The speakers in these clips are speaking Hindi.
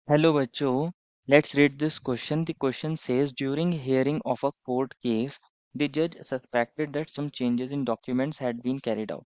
Hello बच्चों, let's read this question. The question says during hearing of a court case, the judge suspected that some changes in documents had been carried out.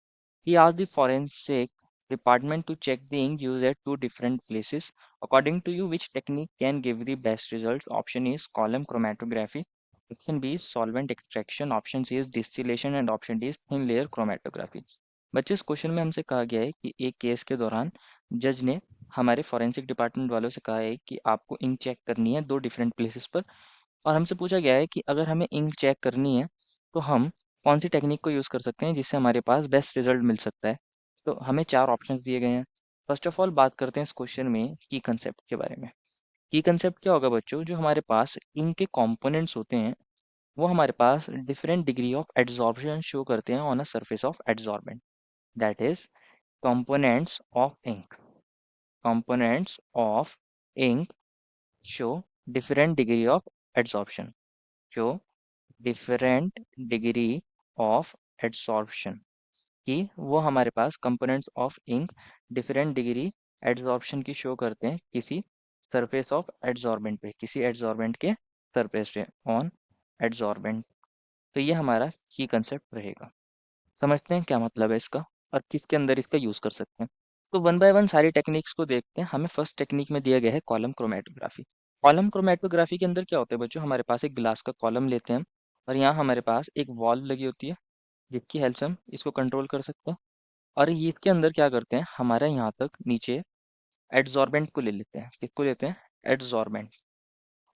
He asked the forensic department to check the ink used at two different places. According to you, which technique can give the best results? Option A is column chromatography. Option B is solvent extraction. Option C is distillation and option D is thin layer chromatography. बच्चों इस क्वेश्चन में हमसे कहा गया है कि एक केस के दौरान जज ने हमारे फॉरेंसिक डिपार्टमेंट वालों से कहा है कि आपको इंक चेक करनी है दो डिफरेंट प्लेसेस पर और हमसे पूछा गया है कि अगर हमें इंक चेक करनी है तो हम कौन सी टेक्निक को यूज़ कर सकते हैं जिससे हमारे पास बेस्ट रिजल्ट मिल सकता है। तो हमें चार ऑप्शंस दिए गए हैं। फर्स्ट ऑफ ऑल बात करते हैं इस क्वेश्चन में की कंसेप्ट के बारे में। की कंसेप्ट क्या होगा बच्चों, जो हमारे पास इंक के कंपोनेंट्स होते हैं वो हमारे पास different degree of adsorption show करते हैं on a surface of adsorbent. That is components of ink. Components of ink show different degree of adsorption. Show different degree of adsorption कि वो हमारे पास components of ink different degree adsorption की शो करते हैं किसी surface of adsorbent पे, किसी adsorbent के surface पे on adsorbent। तो ये हमारा की कंसेप्ट रहेगा। समझते हैं क्या मतलब है इसका और किसके अंदर इसका यूज कर सकते हैं। तो वन बाय वन सारी टेक्निक्स को देखते हैं। हमें फर्स्ट टेक्निक में दिया गया है कॉलम क्रोमेटोग्राफी। कॉलम क्रोमेटोग्राफी के अंदर क्या होता है बच्चों, हमारे पास एक गिलास का कॉलम लेते हैं हम और यहाँ हमारे पास एक वॉल्व लगी होती है जिसकी हेल्प से हम इसको कंट्रोल कर सकते हैं। और ये इसके अंदर क्या करते हैं, हमारे यहाँ तक नीचे एड्सॉर्बेंट को ले लेते हैं। किसको लेते हैं? एड्सॉर्बेंट।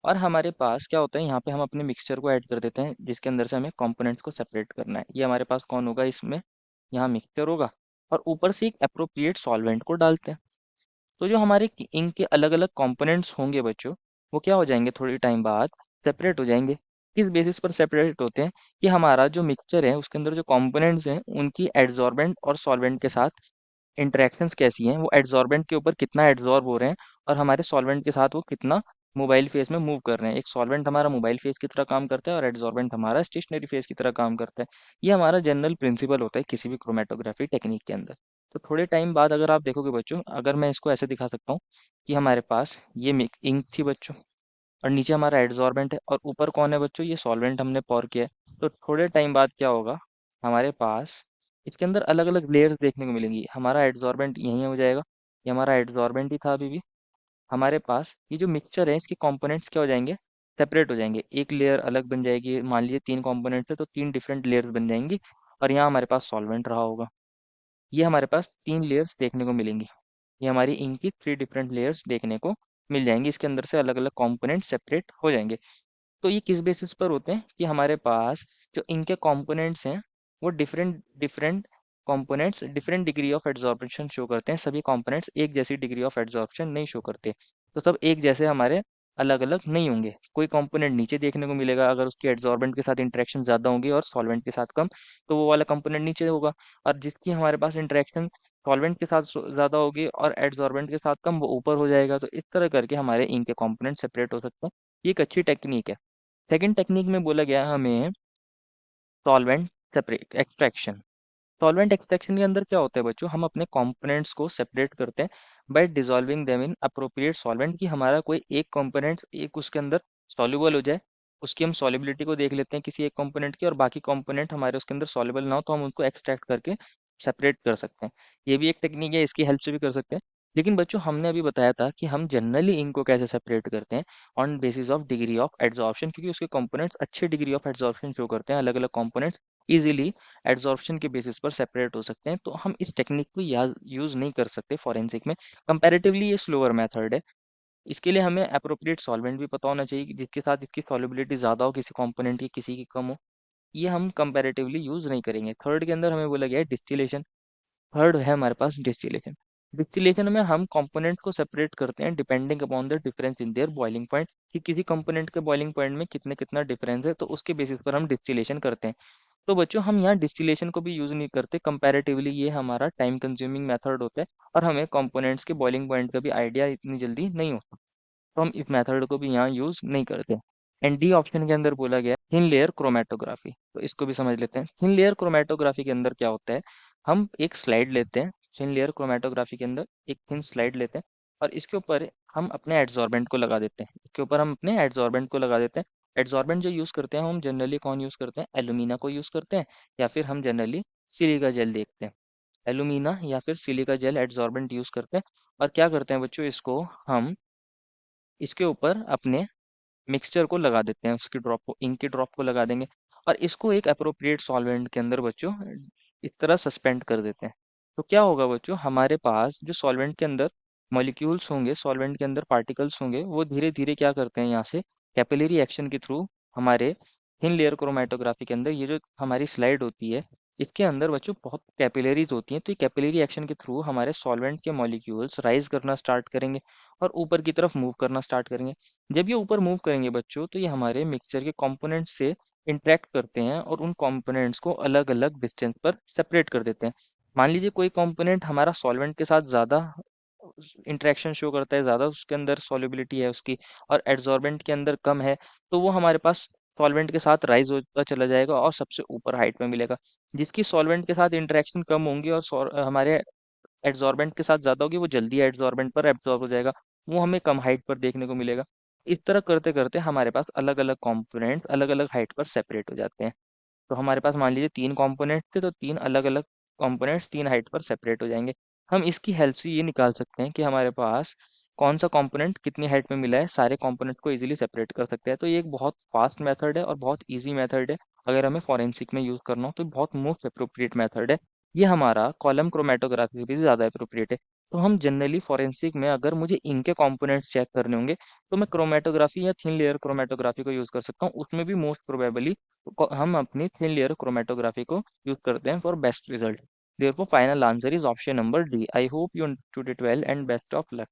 और हमारे पास क्या होता है, यहाँ पे हम अपने मिक्सचर को ऐड कर देते हैं जिसके अंदर से हमें कंपोनेंट्स को सेपरेट करना है। ये हमारे पास कौन होगा, इसमें यहाँ मिक्सचर होगा और ऊपर से एक अप्रोप्रिएट सॉल्वेंट को डालते हैं। तो जो हमारे इंक के अलग अलग कंपोनेंट्स होंगे बच्चों, वो क्या हो जाएंगे थोड़ी टाइम बाद सेपरेट हो जाएंगे। किस बेसिस पर सेपरेट होते हैं कि हमारा जो मिक्सचर है उसके अंदर जो कंपोनेंट्स हैं उनकी एड्सॉर्बेंट और सॉल्वेंट के साथ इंटरेक्शंस कैसी हैं, वो एड्सॉर्बेंट के ऊपर कितना एड्सॉर्ब हो रहे हैं और हमारे सॉल्वेंट के साथ वो कितना मोबाइल फेस में मूव कर रहे हैं। एक सॉल्वेंट हमारा मोबाइल फेस की तरह काम करता है और एड्सॉर्बेंट हमारा स्टेशनरी फेस की तरह काम करता है। ये हमारा जनरल प्रिंसिपल होता है किसी भी क्रोमेटोग्राफी टेक्निक के अंदर। तो थोड़े टाइम बाद अगर आप देखोगे बच्चों, अगर मैं इसको ऐसे दिखा सकता हूँ कि हमारे पास ये इंक थी बच्चों और नीचे हमारा एड्सॉर्बेंट है और ऊपर कौन है बच्चों, ये सॉल्वेंट हमने पौर किया है। तो थोड़े टाइम बाद क्या होगा, हमारे पास इसके अंदर अलग अलग लेयर्स देखने को मिलेंगी। हमारा एड्सॉर्बेंट यहीं हो जाएगा, ये हमारा एड्सॉर्बेंट ही था अभी भी। हमारे पास ये जो मिक्सचर है इसके कंपोनेंट्स क्या हो जाएंगे, सेपरेट हो जाएंगे। एक लेयर अलग बन जाएगी, मान लीजिए तीन कंपोनेंट्स है तो तीन डिफरेंट लेयर्स बन जाएंगी। और यहाँ हमारे पास सॉल्वेंट रहा होगा। ये हमारे पास तीन लेयर्स देखने को मिलेंगी। ये हमारी इनकी थ्री डिफरेंट लेयर्स देखने को मिल जाएंगी। इसके अंदर से अलग अलग कंपोनेंट सेपरेट हो जाएंगे। तो ये किस बेसिस पर होते हैं कि हमारे पास जो इनके कंपोनेंट्स हैं वो different different components different degree of adsorption show करते हैं। सभी कंपोनेंट्स एक जैसी डिग्री ऑफ एड्सॉर्प्शन नहीं शो करते। तो सब एक जैसे हमारे अलग अलग नहीं होंगे। कोई कंपोनेंट नीचे देखने को मिलेगा अगर उसकी एड्सॉर्बेंट के साथ इंटरेक्शन ज्यादा होंगी और सॉल्वेंट के साथ कम, तो वो वाला कंपोनेंट नीचे होगा। और जिसकी हमारे पास इंटरेक्शन सॉल्वेंट के साथ ज्यादा होगी और एड्सॉर्बेंट के साथ कम, वो ऊपर हो जाएगा। तो इस तरह करके हमारे इनके कंपोनेंट सेपरेट हो सकते हैं। ये एक अच्छी टेक्निक है। सेकंड टेक्निक में बोला गया हमें solvent separate extraction. Solvent extraction के अंदर क्या होता है बच्चों, हम अपने कंपोनेंट्स को सेपरेट करते हैं bye dissolving them in appropriate solvent. कि हमारा कोई एक कंपोनेंट एक उसके अंदर सॉल्युबल हो जाए, उसकी हम सॉल्युबिलिटी को देख लेते हैं किसी एक कंपोनेंट की, और बाकी कंपोनेंट हमारे उसके अंदर सॉल्युबल ना हो तो हम उनको एक्सट्रैक्ट करके सेपरेट कर सकते हैं। ये भी एक टेक्निक है, इसकी हेल्प से भी कर सकते हैं। लेकिन बच्चों हमने अभी बताया था कि हम जनरली इनको कैसे सेपरेट करते हैं, on basis of degree of adsorption, क्योंकि उसके कंपोनेंट्स अच्छे डिग्री ऑफ एड्सॉर्प्शन शो करते हैं। अलग अलग कंपोनेंट्स इजीली एड्सॉर्प्शन के बेसिस पर सेपरेट हो सकते हैं। तो हम इस टेक्निक को यूज नहीं कर सकते फॉरेंसिक में। कंपैरेटिवली ये स्लोअर मेथड है। इसके लिए हमें अप्रोप्रिएट सॉल्वेंट भी पता होना चाहिए कि जिसके साथ इसकी सॉल्युबिलिटी ज़्यादा हो किसी कंपोनेंट की, किसी की कम हो। ये हम कंपैरेटिवली यूज नहीं करेंगे। थर्ड के अंदर हमें बोला गया है डिस्टिलेशन। थर्ड है हमारे पास डिस्टिलेशन। डिस्टिलेशन में हम कंपोनेंट को सेपरेट करते हैं depending upon the difference in their boiling point, कि किसी कंपोनेंट के बॉइलिंग पॉइंट में कितने कितना डिफरेंस है, तो उसके बेसिस पर हम डिस्टिलेशन करते हैं। तो बच्चों हम यहाँ डिस्टिलेशन को भी यूज नहीं करते। कंपैरेटिवली ये हमारा टाइम कंज्यूमिंग मेथड होता है और हमें कंपोनेंट्स के बॉइलिंग पॉइंट का भी आइडिया इतनी जल्दी नहीं होता। तो हम इस मेथड को भी यहाँ यूज नहीं करते। एंड डी ऑप्शन के अंदर बोला गया थिन लेयर क्रोमेटोग्राफी, तो इसको भी समझ लेते हैं। थिन लेयर क्रोमेटोग्राफी के अंदर क्या होता है, हम एक स्लाइड लेते हैं। थिन लेयर क्रोमेटोग्राफी के अंदर एक थिन स्लाइड लेते हैं और इसके ऊपर हम अपने एड्सॉर्बेंट को लगा देते हैं। इसके ऊपर हम अपने एड्सॉर्बेंट को लगा देते हैं। एड्सॉर्बेंट जो यूज़ करते हैं हम जनरली कौन यूज़ करते हैं? एलुमिना को यूज़ करते हैं, या फिर हम जनरली सिलिका जेल देखते हैं। एलुमिना या फिर सिलिका जेल एड्सॉर्बेंट यूज़ करते हैं। और क्या करते हैं बच्चों, इसको हम इसके ऊपर अपने मिक्सचर को लगा देते हैं, उसकी ड्रॉप को, इंक की ड्रॉप को लगा देंगे। और इसको एक अप्रोप्रिएट सॉल्वेंट के अंदर बच्चों इस तरह सस्पेंड कर देते हैं। तो क्या होगा बच्चों, हमारे पास जो सॉल्वेंट के अंदर मॉलिक्यूल्स होंगे, सॉल्वेंट के अंदर पार्टिकल्स होंगे, वो धीरे धीरे क्या करते हैं, यहाँ से कैपिलरी एक्शन के थ्रू हमारे थिन लेयर क्रोमेटोग्राफी के अंदर, ये जो हमारी स्लाइड होती है, इसके अंदर बच्चों बहुत कैपिलरीज होती हैं। तो ये कैपिलरी एक्शन के थ्रू हमारे सॉल्वेंट के मॉलिक्यूल्स राइज करना स्टार्ट करेंगे और ऊपर की तरफ मूव करना स्टार्ट करेंगे। जब ये ऊपर मूव करेंगे बच्चों, तो ये हमारे मिक्सचर के कंपोनेंट्स से इंटरेक्ट करते हैं और उन कंपोनेंट्स को अलग अलग डिस्टेंस पर सेपरेट कर देते हैं। मान लीजिए कोई कंपोनेंट हमारा सॉल्वेंट के साथ ज़्यादा इंटरेक्शन शो करता है, ज़्यादा उसके अंदर सॉल्युबिलिटी है उसकी, और एड्सॉर्बेंट के अंदर कम है, तो वो हमारे पास सॉल्वेंट के साथ राइज होता चला जाएगा और सबसे ऊपर हाइट में मिलेगा। जिसकी सॉल्वेंट के साथ इंटरेक्शन कम होंगी और हमारे एड्सॉर्बेंट के साथ ज़्यादा होगी, वो जल्दी एड्सॉर्बेंट पर एब्जॉर्ब हो जाएगा, वो हमें कम हाइट पर देखने को मिलेगा। इस तरह करते करते हमारे पास अलग अलग कंपोनेंट अलग अलग हाइट पर सेपरेट हो जाते हैं। तो हमारे पास मान लीजिए 3 कंपोनेंट थे, तो 3 अलग-अलग कंपोनेंट्स 3 हाइट पर सेपरेट हो जाएँगे। हम इसकी हेल्प से ये निकाल सकते हैं कि हमारे पास कौन-सा कंपोनेंट कितनी हाइट में मिला है, सारे कंपोनेंट को ईज़िली सेपरेट कर सकते हैं। तो ये एक बहुत फास्ट मेथड है और बहुत ईज़ी मेथड है। अगर हमें फॉरेंसिक में यूज़ करना हो तो बहुत मोस्ट एप्रोप्रिएट मेथड है। ये हमारा कॉलम क्रोमैटोग्राफी भी ज़्यादा एप्रोप्रिएट है। तो हम जनरली फॉरेंसिक में अगर मुझे इनके कंपोनेंट्स चेक करने होंगे, तो मैं क्रोमैटोग्राफी या थिन लेयर क्रोमैटोग्राफी को यूज़ कर सकता हूँ। उसमें भी मोस्ट प्रोबेबली हम अपनी थिन लेयर क्रोमेटोग्राफी को यूज करते हैं for best result. Therefore, final answer is option number D. I hope you understood it well and best of luck.